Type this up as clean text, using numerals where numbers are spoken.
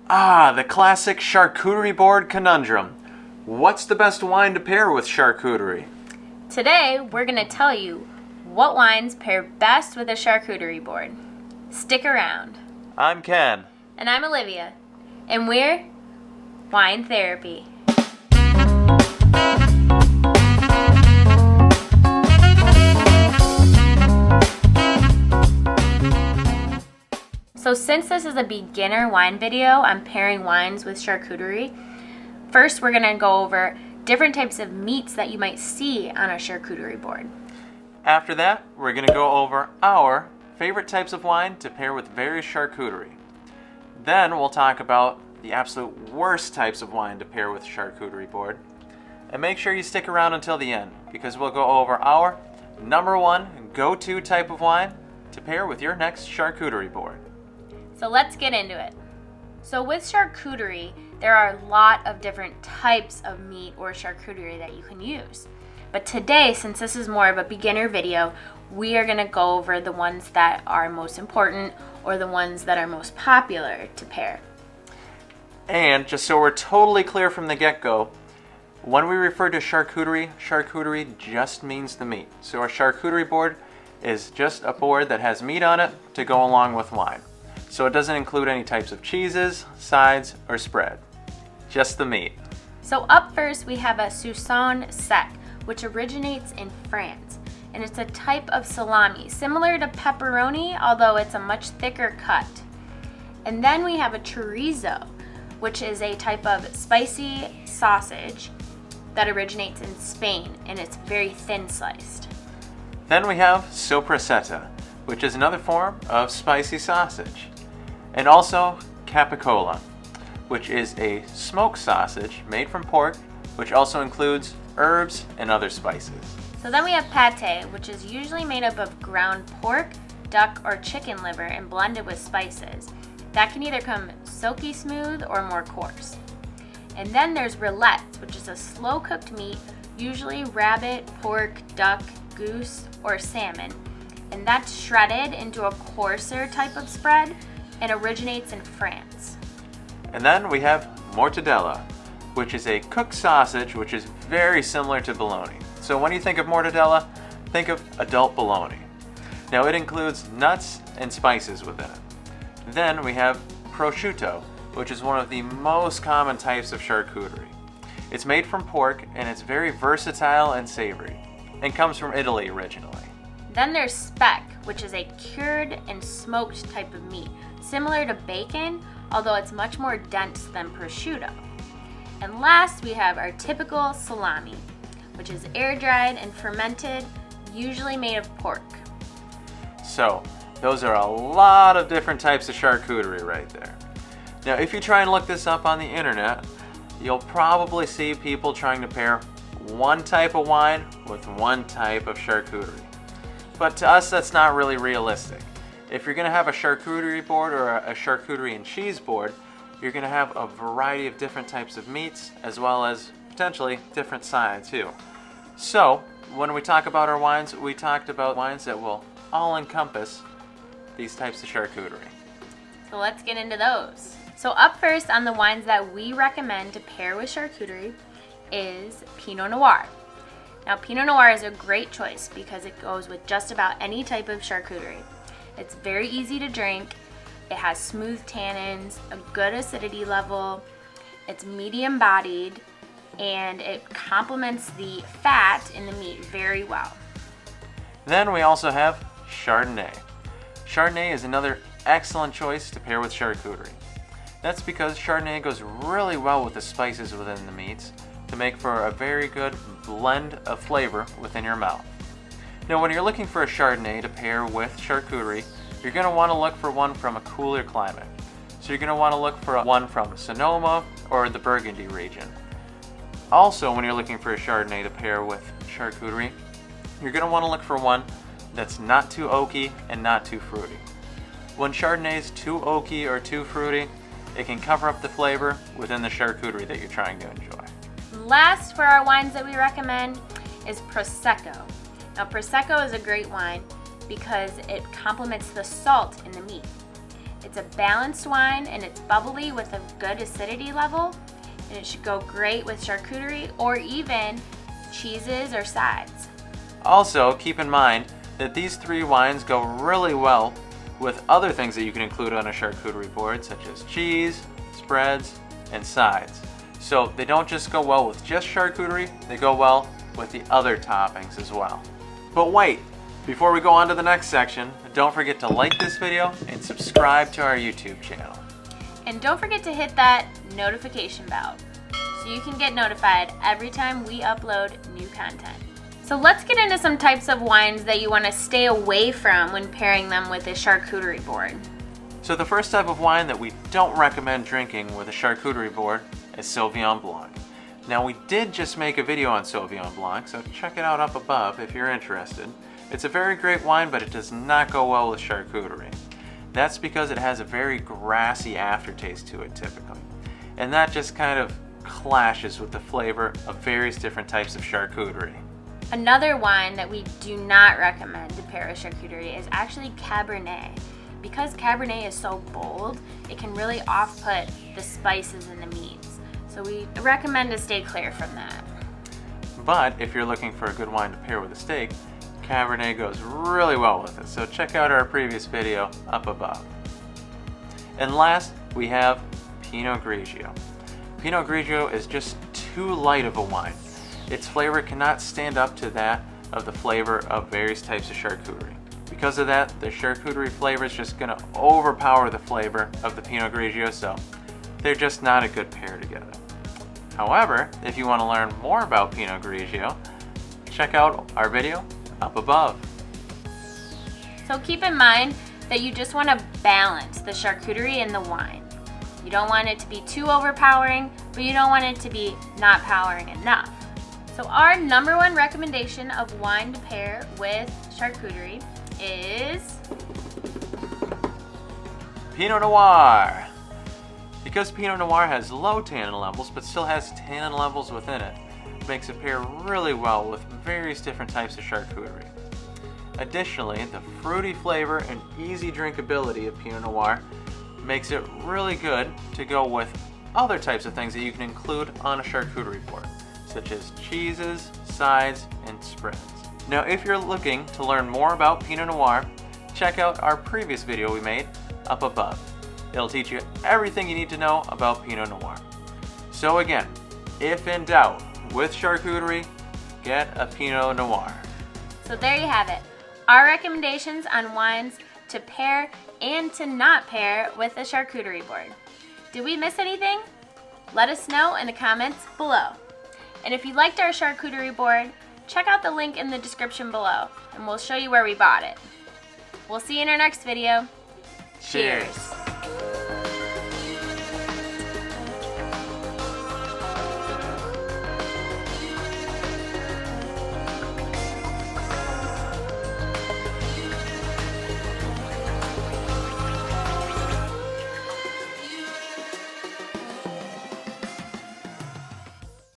Ah, the classic charcuterie board conundrum. What's the best wine to pair with charcuterie? Today, we're going to tell you what wines pair best with a charcuterie board. Stick around. I'm Ken. And I'm Olivia. And we're Wine Therapy. So since this is a beginner wine video, I'm pairing wines with charcuterie. First, we're going to go over different types of meats that you might see on a charcuterie board. After that, we're going to go over our favorite types of wine to pair with various charcuterie. Then we'll talk about the absolute worst types of wine to pair with charcuterie board. And make sure you stick around until the end, because we'll go over our number one go-to type of wine to pair with your next charcuterie board. So let's get into it. So with charcuterie, there are a lot of different types of meat or charcuterie that you can use. But today, since this is more of a beginner video, we are going to go over the ones that are most important or the ones that are most popular to pair. And just so we're totally clear from the get-go, when we refer to charcuterie, charcuterie just means the meat. So a charcuterie board is just a board that has meat on it to go along with wine. So it doesn't include any types of cheeses, sides, or spread. Just the meat. So up first we have a Saucisson sec, which originates in France. And it's a type of salami, similar to pepperoni, although it's a much thicker cut. And then we have a chorizo, which is a type of spicy sausage that originates in Spain, and it's very thin sliced. Then we have sopressata, which is another form of spicy sausage. And also capicola, which is a smoked sausage made from pork, which also includes herbs and other spices. So then we have pate, which is usually made up of ground pork, duck, or chicken liver and blended with spices. That can either come silky smooth or more coarse. And then there's roulette, which is a slow-cooked meat, usually rabbit, pork, duck, goose, or salmon. And that's shredded into a coarser type of spread and originates in France. And then we have mortadella, which is a cooked sausage which is very similar to bologna. So when you think of mortadella, think of adult bologna. Now it includes nuts and spices within it. Then we have prosciutto, which is one of the most common types of charcuterie. It's made from pork and it's very versatile and savory, and comes from Italy originally. Then there's speck, which is a cured and smoked type of meat, similar to bacon, although it's much more dense than prosciutto. And last, we have our typical salami, which is air-dried and fermented, usually made of pork. So, those are a lot of different types of charcuterie right there. Now, if you try and look this up on the internet, you'll probably see people trying to pair one type of wine with one type of charcuterie. But to us, that's not really realistic. If you're going to have a charcuterie board or a charcuterie and cheese board, you're going to have a variety of different types of meats as well as potentially different sides too. So when we talk about our wines, we talked about wines that will all encompass these types of charcuterie. So let's get into those. So up first on the wines that we recommend to pair with charcuterie is Pinot Noir. Now Pinot Noir is a great choice because it goes with just about any type of charcuterie. It's very easy to drink, it has smooth tannins, a good acidity level, it's medium bodied, and it complements the fat in the meat very well. Then we also have Chardonnay. Chardonnay is another excellent choice to pair with charcuterie. That's because Chardonnay goes really well with the spices within the meats to make for a very good blend of flavor within your mouth. Now when you're looking for a Chardonnay to pair with charcuterie, you're going to want to look for one from a cooler climate. So you're going to want to look for one from Sonoma or the Burgundy region. Also, when you're looking for a Chardonnay to pair with charcuterie, you're going to want to look for one that's not too oaky and not too fruity. When Chardonnay is too oaky or too fruity, it can cover up the flavor within the charcuterie that you're trying to enjoy. Last for our wines that we recommend is Prosecco. Now Prosecco is a great wine because it complements the salt in the meat. It's a balanced wine and it's bubbly with a good acidity level, and it should go great with charcuterie or even cheeses or sides. Also, keep in mind that these 3 wines go really well with other things that you can include on a charcuterie board, such as cheese, spreads, and sides. So they don't just go well with just charcuterie, they go well with the other toppings as well. But wait, before we go on to the next section, don't forget to like this video and subscribe to our YouTube channel. And don't forget to hit that notification bell so you can get notified every time we upload new content. So let's get into some types of wines that you want to stay away from when pairing them with a charcuterie board. So the first type of wine that we don't recommend drinking with a charcuterie board is Sauvignon Blanc. Now we did just make a video on Sauvignon Blanc, so check it out up above if you're interested. It's a very great wine, but it does not go well with charcuterie. That's because it has a very grassy aftertaste to it typically. And that just kind of clashes with the flavor of various different types of charcuterie. Another wine that we do not recommend to pair with charcuterie is actually Cabernet. Because Cabernet is so bold, it can really off-put the spices in the meats. So we recommend to stay clear from that. But if you're looking for a good wine to pair with a steak, Cabernet goes really well with it. So check out our previous video up above. And last, we have Pinot Grigio. Pinot Grigio is just too light of a wine. Its flavor cannot stand up to that of the flavor of various types of charcuterie. Because of that, the charcuterie flavor is just going to overpower the flavor of the Pinot Grigio, so they're just not a good pair together. However, if you want to learn more about Pinot Grigio, check out our video up above. So keep in mind that you just want to balance the charcuterie and the wine. You don't want it to be too overpowering, but you don't want it to be not powering enough. So our #1 recommendation of wine to pair with charcuterie is Pinot Noir. Because Pinot Noir has low tannin levels but still has tannin levels within it, makes it pair really well with various different types of charcuterie. Additionally, the fruity flavor and easy drinkability of Pinot Noir makes it really good to go with other types of things that you can include on a charcuterie board, such as cheeses, sides, and spreads. Now, if you're looking to learn more about Pinot Noir, check out our previous video we made up above. It'll teach you everything you need to know about Pinot Noir. So again, if in doubt with charcuterie, get a Pinot Noir. So there you have it. Our recommendations on wines to pair and to not pair with a charcuterie board. Did we miss anything? Let us know in the comments below. And if you liked our charcuterie board, check out the link in the description below and we'll show you where we bought it. We'll see you in our next video. Cheers.